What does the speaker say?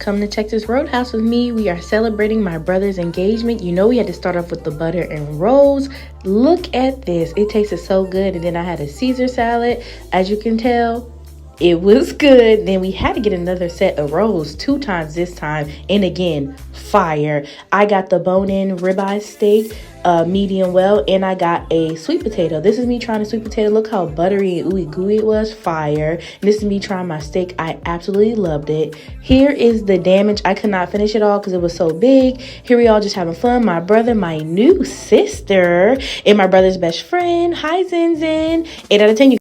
Come to Texas Roadhouse with me. We are celebrating my brother's engagement. You know we had to start off with the butter and rolls. Look at this. It tasted so good. And then I had a Caesar salad. As you can tell, it was good. Then we had to get another set of rolls 2 times this time. And again, fire. I got the bone-in ribeye steak, medium well, and I got a sweet potato. This is me trying a sweet potato. Look how buttery and ooey gooey it was. Fire. And this is me trying my steak. I absolutely loved it. Here is the damage. I could not finish it all because it was so big. Here we all just having fun. My brother, my new sister, and my brother's best friend. Hi, Zinzin. 8 out of 10.